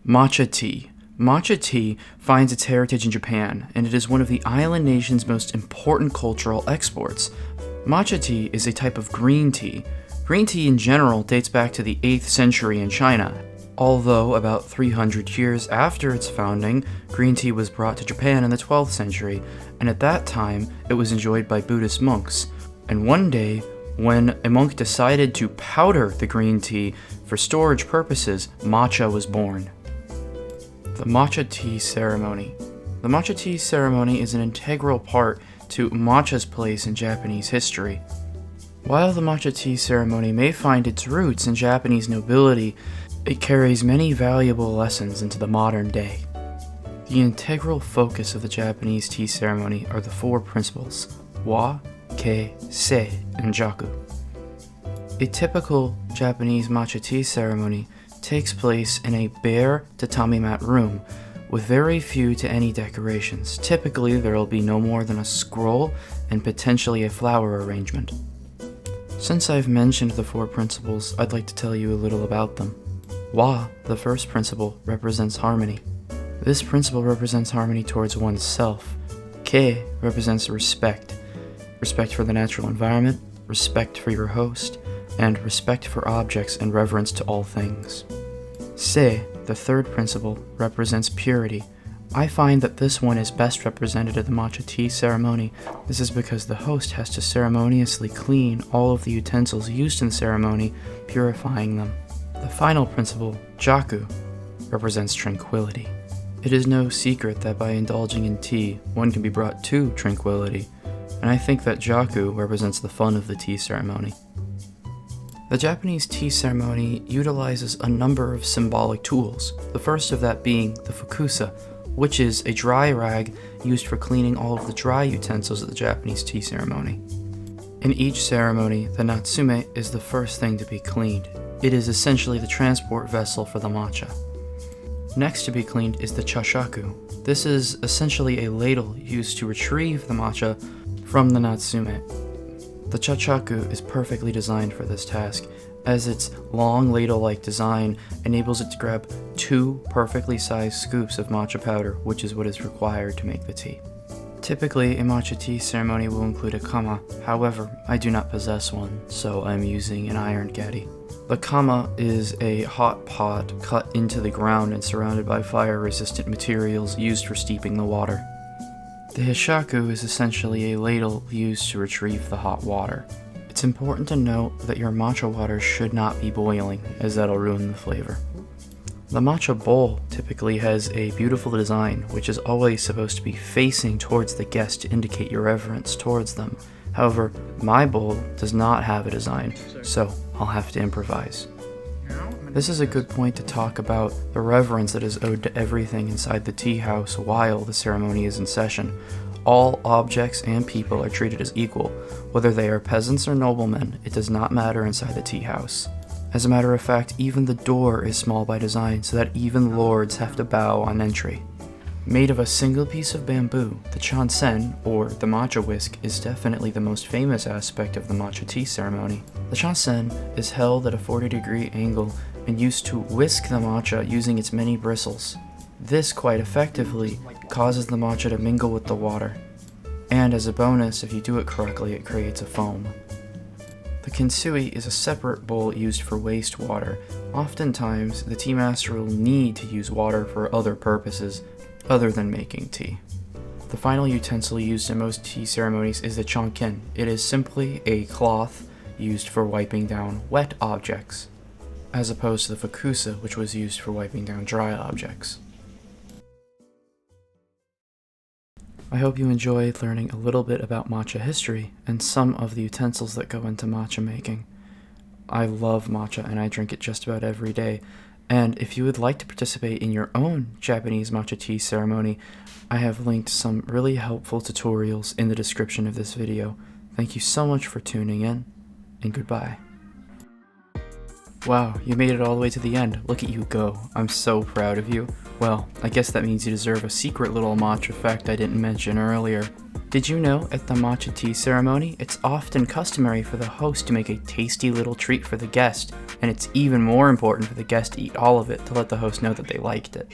Matcha tea. Matcha tea finds its heritage in Japan, and it is one of the island nation's most important cultural exports. Matcha tea is a type of green tea. Green tea in general dates back to the 8th century in China, although about 300 years after its founding, green tea was brought to Japan in the 12th century, and at that time it was enjoyed by Buddhist monks. And one day, when a monk decided to powder the green tea for storage purposes, matcha was born. The matcha tea ceremony. The matcha tea ceremony is an integral part to matcha's place in Japanese history. While the matcha tea ceremony may find its roots in Japanese nobility, it carries many valuable lessons into the modern day. The integral focus of the Japanese tea ceremony are the four principles: wa, ke, se, and jaku. A typical Japanese matcha tea ceremony takes place in a bare tatami mat room with very few to any decorations. Typically, there will be no more than a scroll and potentially a flower arrangement. Since I've mentioned the four principles, I'd like to tell you a little about them. Wa, the first principle, represents harmony. This principle represents harmony towards oneself. Ke represents respect. Respect for the natural environment, respect for your host, and respect for objects and reverence to all things. Se, the third principle, represents purity. I find that this one is best represented at the matcha tea ceremony. This is because the host has to ceremoniously clean all of the utensils used in the ceremony, purifying them. The final principle, jaku, represents tranquility. It is no secret that by indulging in tea, one can be brought to tranquility, and I think that jaku represents the fun of the tea ceremony. The Japanese tea ceremony utilizes a number of symbolic tools, the first of that being the fukusa, which is a dry rag used for cleaning all of the dry utensils at the Japanese tea ceremony. In each ceremony, the natsume is the first thing to be cleaned. It is essentially the transport vessel for the matcha. Next to be cleaned is the chashaku. This is essentially a ladle used to retrieve the matcha from the natsume. The chachaku is perfectly designed for this task, as its long ladle-like design enables it to grab 2 perfectly sized scoops of matcha powder, which is what is required to make the tea. Typically, a matcha tea ceremony will include a kama, however, I do not possess one, so I'm using an iron gaddy. The kama is a hot pot cut into the ground and surrounded by fire-resistant materials used for steeping the water. The hishaku is essentially a ladle used to retrieve the hot water. It's important to note that your matcha water should not be boiling, as that'll ruin the flavor. The matcha bowl typically has a beautiful design, which is always supposed to be facing towards the guest to indicate your reverence towards them. However, my bowl does not have a design, so I'll have to improvise. This is a good point to talk about the reverence that is owed to everything inside the tea house while the ceremony is in session. All objects and people are treated as equal. Whether they are peasants or noblemen, it does not matter inside the tea house. As a matter of fact, even the door is small by design so that even lords have to bow on entry. Made of a single piece of bamboo, the chansen, or the matcha whisk, is definitely the most famous aspect of the matcha tea ceremony. The chansen is held at a 40-degree angle and used to whisk the matcha using its many bristles. This quite effectively causes the matcha to mingle with the water. And as a bonus, if you do it correctly, it creates a foam. The kintsugi is a separate bowl used for wastewater. Oftentimes, the tea master will need to use water for other purposes other than making tea. The final utensil used in most tea ceremonies is the chonken. It is simply a cloth used for wiping down wet objects, as opposed to the fukusa, which was used for wiping down dry objects. I hope you enjoyed learning a little bit about matcha history and some of the utensils that go into matcha making. I love matcha and I drink it just about every day, and if you would like to participate in your own Japanese matcha tea ceremony, I have linked some really helpful tutorials in the description of this video. Thank you so much for tuning in, and goodbye. Wow, you made it all the way to the end. Look at you go. I'm so proud of you. Well, I guess that means you deserve a secret little matcha fact I didn't mention earlier. Did you know at the matcha tea ceremony, it's often customary for the host to make a tasty little treat for the guest, and it's even more important for the guest to eat all of it to let the host know that they liked it.